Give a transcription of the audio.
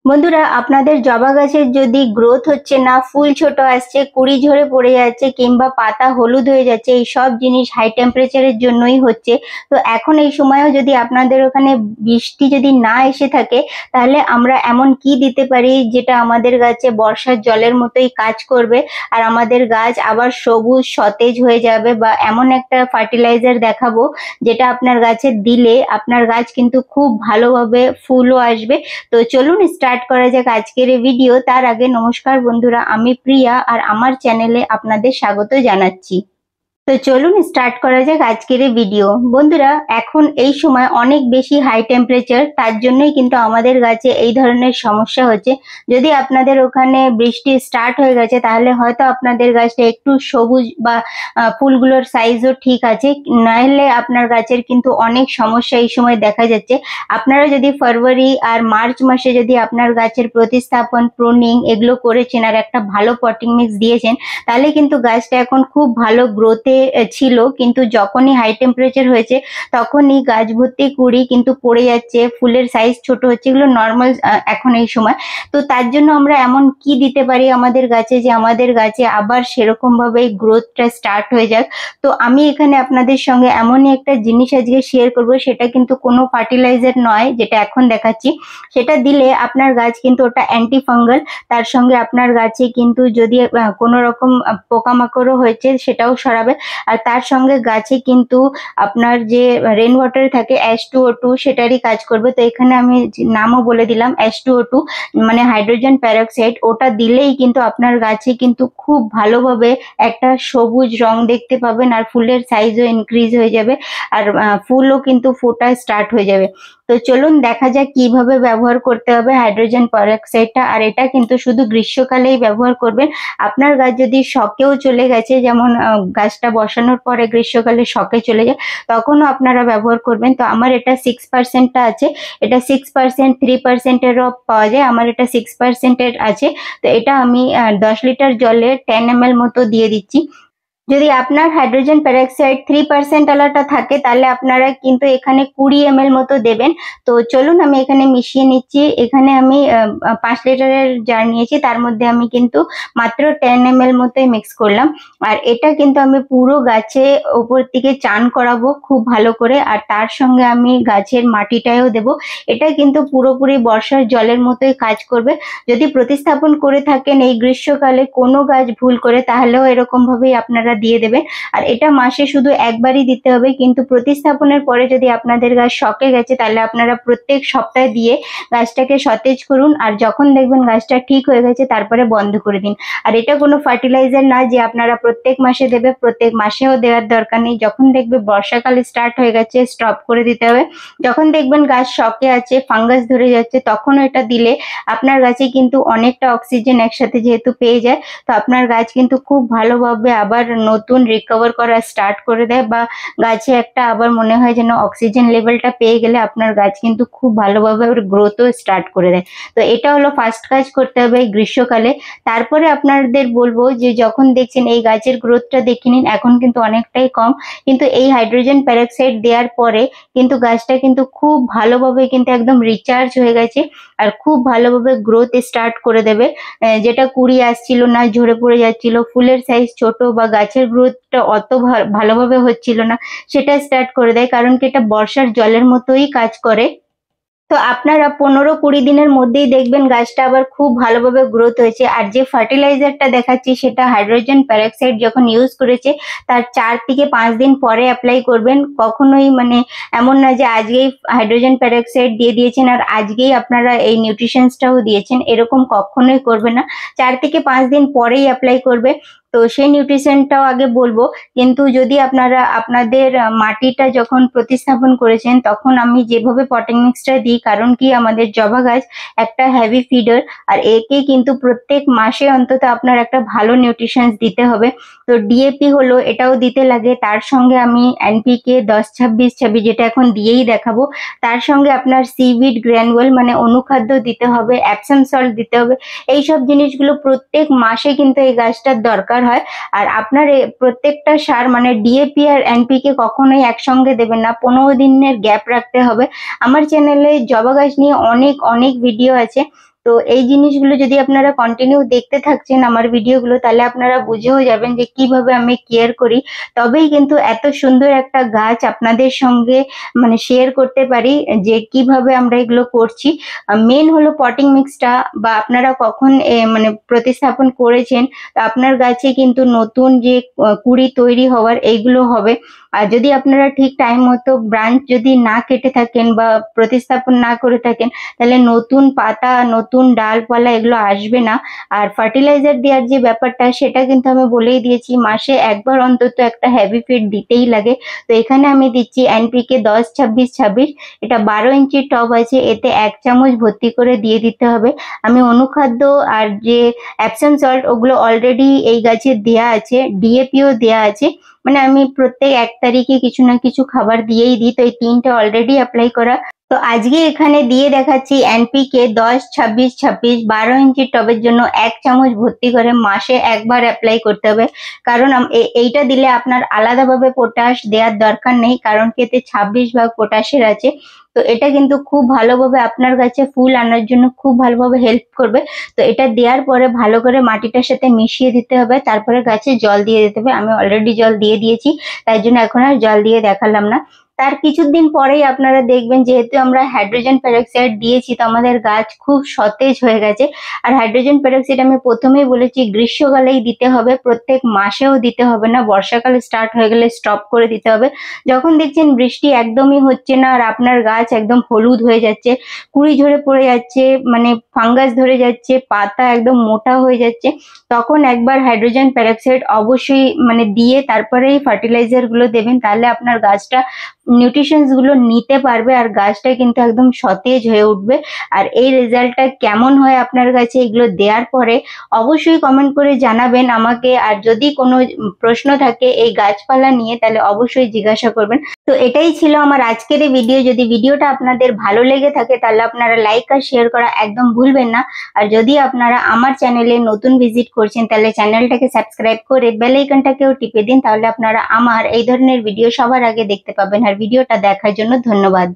বন্ধুরা, আপনাদের জবা গাছের যদি গ্রোথ হচ্ছে না, ফুল ছোট আসছে, কুড়ি ঝরে পড়ে যাচ্ছে কিংবা পাতা হলুদ হয়ে যাচ্ছে, এই সব জিনিস হাই টেম্পারেচারের জন্যই হচ্ছে। তো এখন এই সময়ও যদি আপনাদের ওখানে বৃষ্টি যদি না এসে থাকে, তাহলে আমরা এমন কি দিতে পারি যেটা আমাদের গাছে বর্ষার জলের মতোই কাজ করবে আর আমাদের গাছ আবার সবুজ সতেজ হয়ে যাবে, বা এমন একটা ফার্টিলাইজার দেখাবো যেটা আপনার গাছে দিলে আপনার গাছ কিন্তু খুব ভালোভাবে ফুলও আসবে। তো চলুন স্টার্ট করা যাক আজকের এই ভিডিও। তার আগে নমস্কার বন্ধুরা, আমি প্রিয়া আর আমার চ্যানেলে আপনাদের স্বাগত জানাচ্ছি। তো চলুন স্টার্ট করা যাক আজকের এই ভিডিও। বন্ধুরা, এখন এই সময় অনেক বেশি হাই টেম্পারেচার, তার জন্যই কিন্তু আমাদের গাছে এই ধরনের সমস্যা হচ্ছে। যদি আপনাদের ওখানে বৃষ্টি স্টার্ট হয়ে গেছে তাহলে হয়তো আপনাদের গাছটা একটু সবুজ বা ফুলগুলোর সাইজও ঠিক আছে, নাহলে আপনার গাছের কিন্তু অনেক সমস্যা এই সময় দেখা যাচ্ছে। আপনারা যদি ফেব্রুয়ারি আর মার্চ মাসে যদি আপনার গাছের প্রতিস্থাপন, প্রুনিং এগুলো করেছেন আর একটা ভালো পটিং মিক্স দিয়েছেন, তাহলে কিন্তু গাছটা এখন খুব ভালো গ্রোথে ছিল। কিন্তু যখনই হাই টেম্পারেচার হয়েছে তখনই গাছ ভর্তি কুড়ি কিন্তু পড়ে যাচ্ছে, ফুলের সাইজ ছোট হচ্ছে, এগুলো নর্মাল এখন এই সময়। তো তার জন্য আমরা এমন কি দিতে পারি আমাদের গাছে যে আমাদের গাছে আবার সেরকম ভাবে গ্রোথটা স্টার্ট হয়ে যাক। তো আমি এখানে আপনাদের সঙ্গে এমনই একটা জিনিস আজকে শেয়ার করব, সেটা কিন্তু কোনো ফার্টিলাইজার নয় যেটা এখন দেখাচ্ছি। সেটা দিলে আপনার গাছ কিন্তু ওটা অ্যান্টি ফাঙ্গাল, তার সঙ্গে আপনার গাছে কিন্তু যদি কোনো রকম পোকামাকড়ও হয়েছে সেটাও সরাবে। আর তার সঙ্গে গাছে কিন্তু আপনার যে রেন ওয়াটার থাকে H2O2 সেটারই কাজ করবে। তো এখানে আমি নামও বলে দিলাম H2O2 মানে হাইড্রোজেন প্যারক্সাইড। ওটা দিলেই কিন্তু আপনার গাছে কিন্তু খুব ভালোভাবে একটা সবুজ রং দেখতে পাবেন আর ফুলের সাইজও ইনক্রিজ হয়ে যাবে আর ফুলও কিন্তু ফোটা স্টার্ট হয়ে যাবে। তো চলুন দেখা যাক কিভাবে ব্যবহার করতে হবে হাইড্রোজেন প্যারক্সাইডটা। আর এটা কিন্তু শুধু গ্রীষ্মকালেই ব্যবহার করবেন। আপনার গাছ যদি শকেও চলে গেছে, যেমন গাছটা বসানোর পরে গ্রীষ্মকালে শকে চলে যায়, তখনও আপনারা ব্যবহার করবেন। তো আমার এটা 6%টা আছে, এটা 6%, 3%-এরও পাওয়া যায়, আমার এটা 6%-এর আছে। তো এটা আমি 10 লিটার জলে 10 ml মতো দিয়ে দিচ্ছি। যদি আপনার হাইড্রোজেন প্যারক্সাইড 3% আলাটা থাকে তাহলে আপনারা কিন্তু এখানে 20 ml মতো দেবেন। তো চলুন আমি এখানে মিশিয়ে নিচ্ছি। এখানে আমি 5 লিটারের জার নিয়েছি, তার মধ্যে আমি কিন্তু মাত্র 10 ml মতোই মিক্স করলাম। আর এটা কিন্তু আমি পুরো গাছে উপর থেকে চান করাবো খুব ভালো করে, আর তার সঙ্গে আমি গাছের মাটিটাও দেব। এটা কিন্তু পুরোপুরি বর্ষার জলের মতোই কাজ করবে। যদি প্রতিস্থাপন করে থাকেন এই গ্রীষ্মকালে কোনো গাছ ভুল করে, তাহলেও এরকম ভাবেই আপনারা দিয়ে দেবেন। আর এটা মাসে শুধু একবারই দিতে হবে, কিন্তু প্রতিস্থাপনের পরে যদি আপনাদের গাছ শকে গেছে তাহলে আপনারা প্রত্যেক সপ্তাহে দিয়ে গাছটাকে সতেজ করুন। আর যখন দেখবেন গাছটা ঠিক হয়ে গেছে তারপরে বন্ধ করে দিন। আর এটা কোনো ফার্টিলাইজার না যে আপনারা প্রত্যেক মাসে দেবে, প্রত্যেক মাসেও দেওয়ার দরকার নেই। যখন দেখবে বর্ষাকাল স্টার্ট হয়ে গেছে স্টপ করে দিতে হবে। যখন দেখবেন গাছ শকে আছে, ফাঙ্গাস ধরে যাচ্ছে, তখনও এটা দিলে আপনার গাছে কিন্তু অনেকটা অক্সিজেন একসাথে যেহেতু পেয়ে যায়, তো আপনার গাছ কিন্তু খুব ভালোভাবে আবার নতুন রিকভার করা স্টার্ট করে দেয়, বা গাছে একটা আবার মনে হয় যেন অক্সিজেন লেভেলটা পেয়ে গেলে আপনার গাছ কিন্তু খুব ভালোভাবে ওর গ্রোথও স্টার্ট করে দেয়। তো এটা হলো ফার্স্ট কাজ করতে হবে এই গ্রীষ্মকালে। তারপরে আপনাদের বলবো যে যখন দেখছেন এই গাছের গ্রোথটা দেখে নিন, এখন কিন্তু অনেকটাই কম, কিন্তু এই হাইড্রোজেন প্যারক্সাইড দেওয়ার পরে কিন্তু গাছটা কিন্তু খুব ভালোভাবে কিন্তু একদম রিচার্জ হয়ে গেছে আর খুব ভালোভাবে গ্রোথ স্টার্ট করে দেবে। যেটা কুড়ি আসছিল না, ঝরে পড়ে যাচ্ছিল, ফুলের সাইজ ছোট বা গাছের গ্রোথটা অত ভালোভাবে হচ্ছিল না, সেটা স্টার্ট করে দেয়। কারণ কি এটা বর্ষার জলের মতোই কাজ করে। তো আপনারা 15-20 দিনের মধ্যেই দেখবেন গাছটা আবার খুব ভালোভাবে গ্রোথ হয়েছে। আর যে ফার্টিলাইজারটা দেখাচ্ছি সেটা হাইড্রোজেন প্যারক্সাইড যখন ইউজ করেছে তার 4 থেকে 5 দিন পরে অ্যাপ্লাই করবেন। কখনোই মানে এমন না যে আজকেই হাইড্রোজেন প্যারক্সাইড দিয়ে দিয়েছেন আর আজকেই আপনারা এই নিউট্রিশনসটাও দিয়েছেন, এরকম কখনোই করবে না। 4 থেকে 5 দিন পরেই অ্যাপ্লাই করবে। তো সেই নিউট্রিশনটাও আগে বলবো। কিন্তু যদি আপনারা আপনাদের মাটিটা যখন প্রতিস্থাপন করেছেন তখন আমি যেভাবে পটিং মিক্সটা দিই, কারণ কি আমাদের জবা গাছ একটা হেভি ফিডার, আর একে কিন্তু প্রত্যেক মাসে অন্তত আপনার একটা ভালো নিউট্রিশনস দিতে হবে। তো ডিএপি হলো এটাও দিতে লাগে, তার সঙ্গে আমি এনপিকে 10-26-26 যেটা এখন দিয়েই দেখাবো, তার সঙ্গে আপনার সিভিড গ্র্যানুয়াল মানে অনুখাদ্য দিতে হবে, অ্যাপসাম সল্ট দিতে হবে। এইসব জিনিসগুলো প্রত্যেক মাসে কিন্তু এই গাছটার দরকার হয়। আর আপনার প্রত্যেকটা সার মানে ডিএপি আর এনপিকে কখনোই একসঙ্গে দেবেন না, 15 দিনের গ্যাপ রাখতে হবে। আমার চ্যানেলে জবা গাছ নিয়ে অনেক ভিডিও আছে, তো এই জিনিসগুলো যদি আপনারা কন্টিনিউ দেখতে থাকছেন আমার ভিডিওগুলো, তাহলে আপনারা বুঝেও যাবেন যে কিভাবে আমি কেয়ার করি। তবেই কিন্তু এত সুন্দর একটা গাছ আপনাদের সঙ্গে মানে শেয়ার করতে পারি যে কিভাবে আমরা এগুলো করছি। মেন হলো পটিং মিক্সটা, বা আপনারা কখন মানে প্রতিস্থাপন করেছেন, তো আপনার গাছে কিন্তু নতুন যে কুড়ি তৈরি হওয়ার এইগুলো হবে। আর যদি আপনারা ঠিক টাইম মতো ব্রাঞ্চ যদি না কেটে থাকেন বা প্রতিস্থাপন না করে থাকেন, তাহলে নতুন পাতা, নতুন ডালপালা এগুলো আসবে না। আর ফার্টিলাইজার দেওয়ার যে ব্যাপারটা, সেটা কিন্তু আমি বলেই দিয়েছি, মাসে একবার অন্তত একটা হেভি ফিড দিতেই লাগে। তো এখানে আমি দিচ্ছি এনপিকে 10-26-26। এটা 12 ইঞ্চির টব আছে, এতে 1 চামচ ভর্তি করে দিয়ে দিতে হবে। আমি অনুখাদ্য আর যে অ্যাপসম সল্ট ওগুলো অলরেডি এই গাছে দেয়া আছে, ডিএপিও দেয়া আছে। মানে আমি প্রত্যেক 1 তারিখে কিছু না কিছু খাবার দিয়েই দিই, তো এই 3টে অলরেডি অ্যাপ্লাই করা। তো আজকে এখানে দিয়ে দেখাচ্ছি এনপিকে 10-26-26 12 ইঞ্চির টবের জন্য 1 চামচ ভর্তি করে মাসে একবার অ্যাপ্লাই করতে হবে। কারণ এইটা দিলে আপনার আলাদাভাবে পটাশ দেওয়ার দরকার নেই, কারণ এতে 26 ভাগ পটাশের আছে। তো এটা কিন্তু খুব ভালোভাবে আপনার গাছে ফুল আনার জন্য খুব ভালোভাবে হেল্প করবে। তো এটা দেওয়ার পরে ভালো করে মাটিটার সাথে মিশিয়ে দিতে হবে, তারপরে গাছে জল দিয়ে দিতে হবে। আমি অলরেডি জল দিয়ে দিয়েছি, তাই জন্য এখন আর জল দিয়ে দেখালাম না। তার কিছুদিন পরেই আপনারা দেখবেন, যেহেতু আমরা হাইড্রোজেন পেরক্সাইড দিয়েছি, তো আমাদের গাছ খুব সতেজ হয়ে গেছে। আর হাইড্রোজেন পেরক্সাইড আমি প্রথমেই বলেছি গ্রীষ্মকালেই দিতে হবে, প্রত্যেক মাসেও দিতে হবে না, বর্ষাকালে স্টার্ট হয়ে গেলে স্টপ করে দিতে হবে। যখন দেখছেন বৃষ্টি একদমই হচ্ছে না আর আপনার গাছ একদম হলুদ হয়ে যাচ্ছে, কুড়ি ঝরে পড়ে যাচ্ছে, মানে ফাঙ্গাস ধরে যাচ্ছে, পাতা একদম মোটা হয়ে যাচ্ছে, তখন একবার হাইড্রোজেন পেরক্সাইড অবশ্যই মানে দিয়ে তারপরেই ফার্টিলাইজার গুলো দেবেন। তাহলে আপনার গাছটা নিউট্রিশনস গুলো নিতে পারবে আর গাছটা কিন্তু একদম সতেজ হয়ে উঠবে। আর এই রেজাল্টটা কেমন হয় আপনার কাছে এগুলো দেওয়ার পরে অবশ্যই কমেন্ট করে জানাবেন আমাকে। আর যদি কোনো প্রশ্ন থাকে এই গাছপালা নিয়ে, তাহলে অবশ্যই জিজ্ঞাসা করবেন। তো এটাই ছিল আমার আজকের এই ভিডিও। যদি ভিডিওটা আপনাদের ভালো লেগে থাকে, তাহলে আপনারা লাইক আর শেয়ার করা একদম ভুলবেন না। আর যদি আপনারা আমার চ্যানেলে নতুন ভিজিট করছেন, তাহলে চ্যানেলটাকে সাবস্ক্রাইব করে বেল আইকনটাকেও টিপে দিন, তাহলে আপনারা আমার এই ধরনের ভিডিও সবার আগে দেখতে পাবেন। আর ভিডিওটা দেখার জন্য ধন্যবাদ।